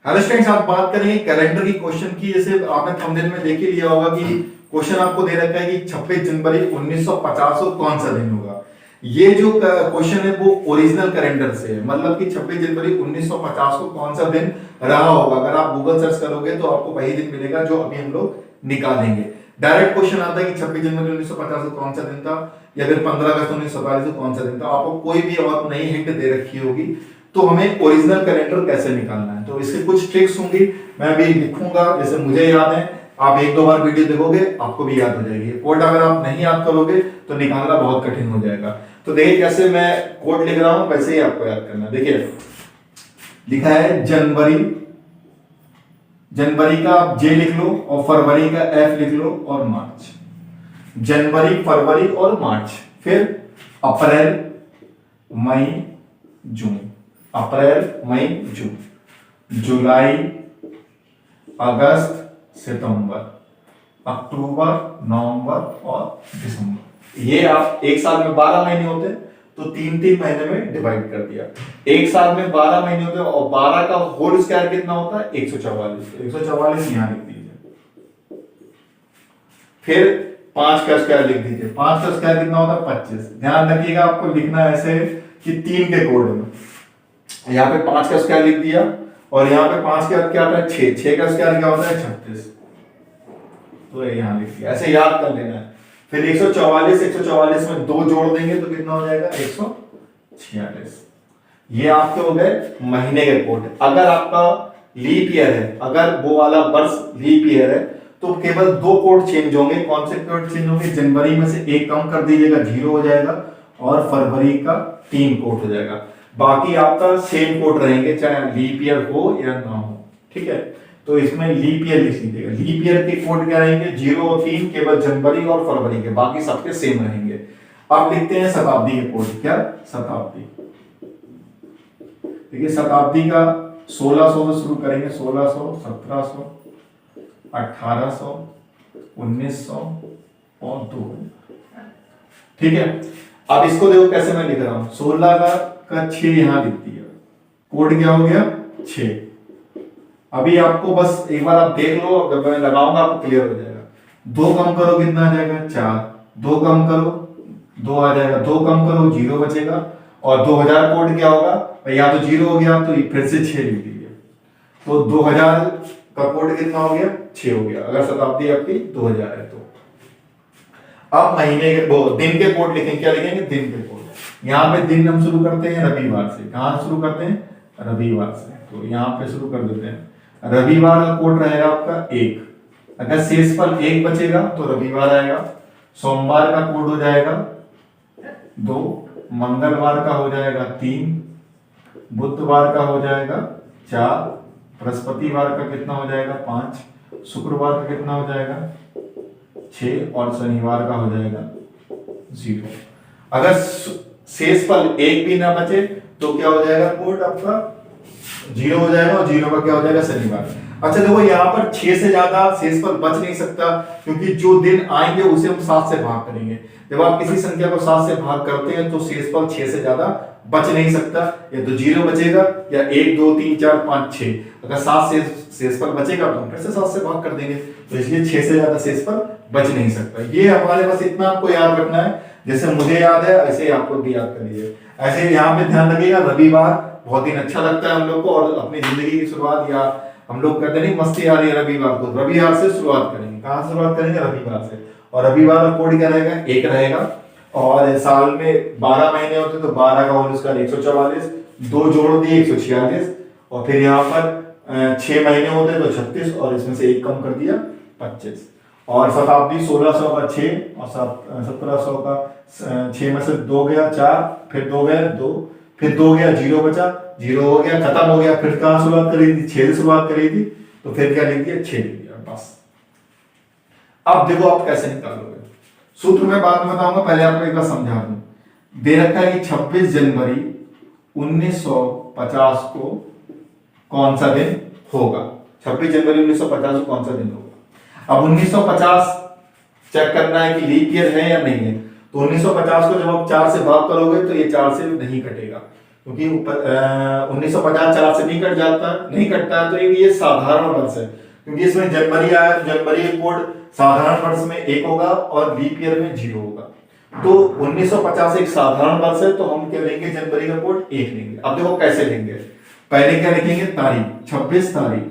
Hello students, आप बात करेंगे कैलेंडर की क्वेश्चन की। जैसे आपने थंबनेल में देख ही लिया होगा कि क्वेश्चन आपको दे रखा है कि 26 जनवरी 1950 को कौन सा दिन होगा। ये जो क्वेश्चन है वो ओरिजिनल कैलेंडर से है, मतलब कि 26 जनवरी 1950 को कौन सा दिन रहा होगा। अगर आप गूगल सर्च करोगे तो आपको वही दिन मिलेगा जो अभी हम लोग निकालेंगे। डायरेक्ट क्वेश्चन आता है कि 26 जनवरी 1950 को कौन सा दिन था, या फिर 15 अगस्त 1947 को कौन सा दिन था। आपको कोई भी और नई हिंट दे रखी होगी तो हमें ओरिजिनल कैलेंडर कैसे निकालना है, तो इसके कुछ ट्रिक्स होंगी। मैं अभी लिखूंगा, जैसे मुझे याद है, आप एक दो बार वीडियो देखोगे आपको भी याद हो जाएगी। कोड अगर आप नहीं याद करोगे तो निकालना बहुत कठिन हो जाएगा। तो देखिए कैसे मैं कोड लिख रहा हूं, वैसे ही आपको याद करना। देखिए लिखा है जनवरी, जनवरी का आप जे लिख लो और फरवरी का एफ लिख लो और मार्च। जनवरी, फरवरी और मार्च। फिर अप्रैल, मई, जून। अप्रैल, मई, जून, जुलाई, अगस्त, सितंबर, अक्टूबर, नवंबर और दिसंबर। ये आप एक साल में 12 महीने होते हैं तो 3-3 महीने में डिवाइड कर दिया। एक साल में 12 महीने होते हैं और 12 का होल स्क्वायर कितना होता है 144। 144 यहां लिख दीजिए। फिर 5 का स्क्वायर लिख दीजिए। 5 का स्क्वायर कितना होता है 25। ध्यान रखिएगा, आपको लिखना ऐसे कि 3 के कोड में। यहाँ पे 5 का स्क्वायर लिख दिया और यहाँ पे 5 के बाद क्या आता है 6। 6 का स्क्वायर क्या होता है 36, तो यहाँ लिख दिया। ऐसे याद कर लेना है। फिर 144, 144 में 2 जोड़ देंगे तो कितना हो जाएगा 146। ये आपके हो गए महीने के कोड। अगर आपका लीप ईयर है, अगर वो वाला वर्ष लीप ईयर है तो केवल 2 कोड चेंज होंगे। कौन से कोड चेंज होंगे? जनवरी में से 1 कम कर दीजिएगा, 0 हो जाएगा, और फरवरी का 3 कोड हो जाएगा। बाकी आपका सेम कोड रहेंगे चाहे लीप ईयर हो या ना हो। ठीक है, तो इसमें लीप ईयर लिख लीजिएगा। लीप ईयर के कोड क्या रहेंगे 0 और 3, केवल जनवरी और फरवरी के, बाकी सबके सेम रहेंगे। अब लिखते हैं शताब्दी के कोड। क्या? शताब्दी। देखिए शताब्दी का 1600 से शुरू करेंगे। 1600, 1700, 1800, 1900 और 2000। ठीक है, अब इसको देखो कैसे मैं लिख रहा हूं। 16 का 6 यहां लिख दिया। कोड क्या हो गया 6। अभी आपको बस एक बार आप देख लो, जब मैं लगाऊंगा आपको क्लियर हो जाएगा। 2 कम करो कितना आ जाएगा 4। 2 कम करो 2 आ जाएगा। 2 कम करो 0 बचेगा। और 2000 कोड क्या होगा, या तो 0 हो गया तो फिर से 6 लिख दीजिए। तो 2000 का कोड कितना हो गया 6 हो गया, अगर शताब्दी आपकी 2000 है तो। अब महीने के वो दिन के कोड लिखेंगे। क्या लिखेंगे? दिन के कोड। यहाँ पे दिन हम शुरू करते हैं रविवार से। कहाँ शुरू करते हैं? रविवार से। तो यहाँ पे शुरू कर देते हैं। रविवार का कोड रहेगा आपका 1। अगर शेष पर 1 बचेगा तो रविवार आएगा। सोमवार का कोड हो जाएगा 2। मंगलवार का हो जाएगा 3। बुधवार का हो जाएगा 4। बृहस्पतिवार का कितना हो जाएगा 5। शुक्रवार का कितना हो जाएगा 6। और शनिवार का हो जाएगा 0। अगर शेष पर 1 भी ना बचे तो क्या हो जाएगा कोड आपका 0 हो जाएगा, और 0 का क्या हो जाएगा शनिवार। अच्छा देखो, यहाँ पर 6 से ज्यादा शेष पर बच नहीं सकता, क्योंकि जो दिन आएंगे उसे हम 7 से भाग करेंगे। जब आप किसी संख्या को 7 से भाग करते हैं तो शेष पर 6 से ज्यादा बच नहीं सकता। या तो 0 बचेगा, या 1 2 3 4 5 6। अगर 7 से शेष पर बचेगा तो हम फिर से 7 से भाग कर देंगे। तो इसलिए 6 से ज्यादा शेष पर बच नहीं सकता। ये हमारे पास इतना आपको याद रखना है। जैसे मुझे याद है ऐसे ही आपको भी याद करिए। ऐसे यहाँ पे ध्यान रखिएगा, रविवार बहुत दिन अच्छा लगता है हम लोग को, और अपनी जिंदगी की शुरुआत, या हम लोग कहते नहीं मस्ती आ रही है रविवार को, रविवार से शुरुआत करेंगे। कहाँ से शुरुआत करेंगे? रविवार से। और रविवार का कोड क्या रहेगा 1 रहेगा। और साल में 12 महीने होते तो 12 का होल स्क्वायर 144। 2 जोड़ दिए 146। और फिर यहाँ पर 6 महीने होते तो 36, और इसमें से 1 कम कर दिया 25। और शताब्दी 1600 का 6, और 1700 का 6 में से 2 गया 4, फिर 2 गया 2, फिर 2 गया 0 बचा, 0 हो गया, खत्म हो गया। फिर कहाँ शुरुआत करी थी? 6 से शुरुआत करी थी, तो फिर क्या लिख दिया 6 लिख दिया बस। अब देखो आप कैसे निकालोगे। सूत्र में बाद में बताऊंगा, पहले आपको एक बार समझा दूं। दे रखा है कि 26 जनवरी 1950 को कौन सा दिन होगा। 26 जनवरी 1950 को कौन सा दिन होगा। अब 1950 चेक करना है कि लीप ईयर है या नहीं है। तो 1950 को जब आप 4 से भाग करोगे तो ये 4 से नहीं कटेगा। क्योंकि 1950 4 से नहीं कट जाता, नहीं कटता है, तो ये साधारण वर्ष है, क्योंकि इसमें जनवरी आया तो जनवरी कोड साधारण वर्ष में 1 होगा और लीप ईयर में 0 होगा। तो 1950 एक साधारण वर्ष है, तो हम क्या लेंगे, जनवरी का कोड 1 लेंगे। अब देखो कैसे लेंगे, पहले क्या लिखेंगे, तारीख 26 तारीख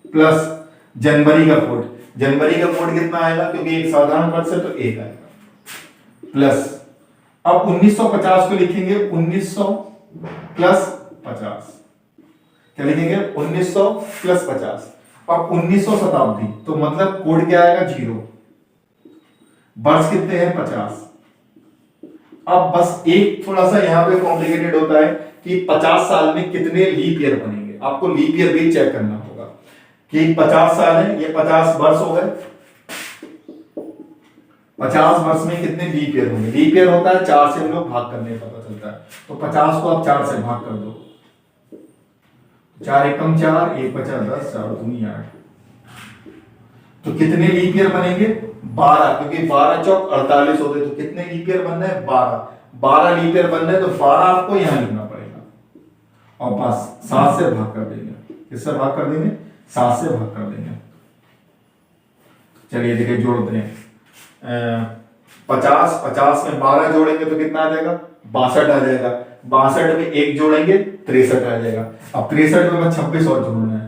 प्लस जनवरी का कोड। जनवरी का कोड कितना आएगा, क्योंकि एक साधारण वर्ष है तो 1 आएगा, प्लस अब 1950 को लिखेंगे 1900 प्लस 50। क्या लिखेंगे, 1900 प्लस 50। अब 1900 शताब्दी, तो मतलब कोड क्या आएगा, 0। वर्ष कितने हैं, 50। अब बस एक थोड़ा सा यहाँ पे कॉम्प्लिकेटेड होता है कि 50 साल में कितने लीप ईयर बनेंगे। आपको लीप ईयर भी चेक करना होगा कि 50 साल है, ये 50 वर्ष हो गए, 50 वर्ष में कितने लीप ईयर होंगे। लीप ईयर होता है 4 से हम लोग भाग करने पता चलता है, तो 50 को आप 4 से भाग कर दो, 4 एकम 4, 1 बचा 10, 4 दूनी 8। तो कितने लीप ईयर बनेंगे, 12, क्योंकि 12 चौक 48 होते, तो कितने लीप ईयर बनना है, 12 लीप ईयर बनना है, तो 12 आपको यहां लिखना पड़ेगा और बस 7 से भाग कर देंगे। किससे भाग कर देंगे, 7 से भाग कर देंगे। चलिए देखिए जोड़ते हैं, 50 में 12 जोड़ेंगे तो कितना आ जाएगा, 62 आ जाएगा। 62 में 1 जोड़ेंगे 63 आ जाएगा। अब 63 में 26 और जोड़ना है,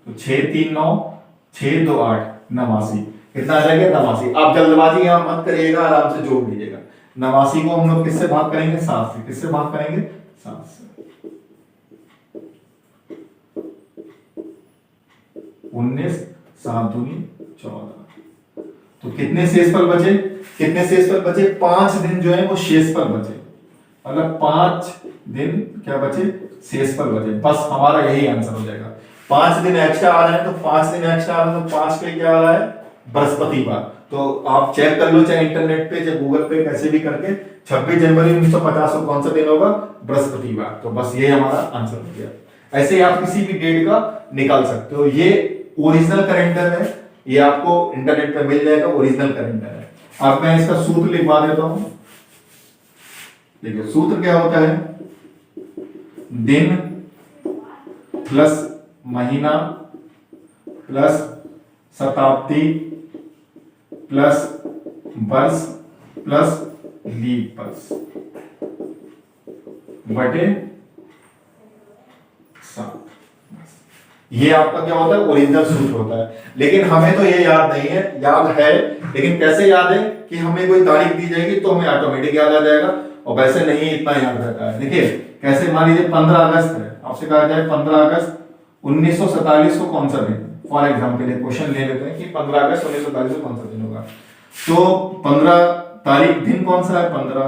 तो 6 3 9, 6 2 8, 89। कितना आ जाएगा, 89। आप जल्दबाजी यहां मत करिएगा, आराम से जोड़ लीजिएगा। 89 को हम लोग किससे भाग करेंगे, 7 से। किससे भाग करेंगे, 7 से। 19 7 दूनी 14। तो कितने शेषफल बचे, कितने शेषफल बचे, 5 दिन जो है वो शेषफल बचे, मतलब 5 दिन क्या बचे, शेषफल बचे। बस हमारा यही आंसर हो जाएगा। 5 दिन एक्स्ट्रा आ रहे हैं, तो 5 दिन एक्स्ट्रा आ रहे हैं, तो 5 पे क्या आ रहा है, बृहस्पतिवार। तो आप चेक कर लो, चाहे इंटरनेट पे चाहे गूगल पे, कैसे भी करके 26 जनवरी 1950 को कौन सा दिन होगा, बृहस्पतिवार। तो बस ये हमारा आंसर हो गया। ऐसे ही आप किसी भी डेट का निकाल सकते हो। ये ओरिजिनल कैलेंडर है, ये आपको इंटरनेट पे मिल जाएगा, ओरिजिनल कैलेंडर है। अब मैं इसका सूत्र लिखवा देता हूं। देखिए सूत्र क्या होता है, दिन प्लस महीना प्लस शताब्दी प्लस वर्ष प्लस लीप वर्ष बटे 7। ये आपका क्या होता है, ओरिजिनल सूत्र होता है। लेकिन हमें तो ये याद नहीं है, याद है लेकिन कैसे याद है कि हमें कोई तारीख दी जाएगी तो हमें ऑटोमेटिक याद आ जाएगा, और वैसे नहीं इतना याद रहता है। देखिए कैसे, मान लीजिए 15 अगस्त है, आपसे कहा जाए 15 अगस्त 1947 को कौन सा दिन, फॉर एग्जाम्पल एक क्वेश्चन ले लेते हैं कि 15 अगस्त 1947 को कौन सा दिन होगा। तो 15 तारीख दिन कौन सा है, 15।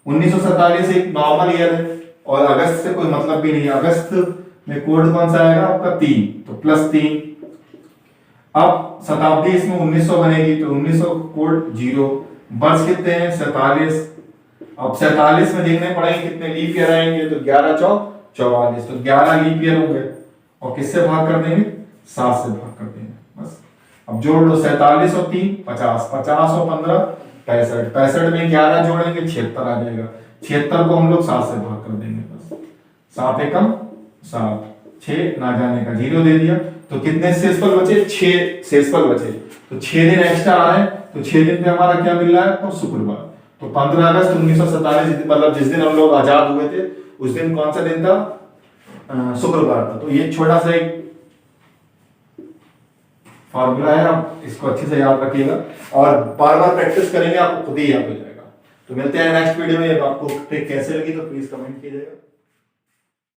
1947 एक नॉर्मल ईयर है और अगस्त से कोई मतलब भी नहीं है। अगस्त में कोड कौन सा आएगा आपका, 3, तो +3। अब शताब्दी इसमें 1900 बनेगी, तो 1900 कोड 0। वर्ष कितने हैं, 47। अब 47 में देखने पड़ेंगे कितने लीप ईयर आएंगे, तो 11 चौक 44, तो 11 लीप ईयर होंगे। और किससे भाग कर देंगे, 7 से भाग कर देंगे बस। अब जोड़ लो, 47 और 3 50, 50 और 15 65, 65 में 11 जोड़ेंगे 76 आ जाएगा। 76 को हम लोग 7 से भाग कर देंगे बस। 7 एकम 7, 6 ना जाने का 0 दे दिया। तो कितने शेषफल बचे, 6 शेषफल बचे। तो 6 दिन एक्स्ट्रा आ रहे हैं, तो 6 दिन पे हमारा क्या मिल रहा है, तो शुक्रवार। तो 15 अगस्त 1947, मतलब जिस दिन हम लोग आजाद हुए थे उस दिन कौन सा दिन था, शुक्रवार था। तो ये छोटा सा एक फॉर्मूला है, आप इसको अच्छे से याद रखिएगा और बार बार प्रैक्टिस करेंगे, आपको खुद ही याद हो जाएगा। तो मिलते हैं नेक्स्ट वीडियो में। आपको ट्रिक कैसे लगी तो प्लीज कमेंट कीजिएगा।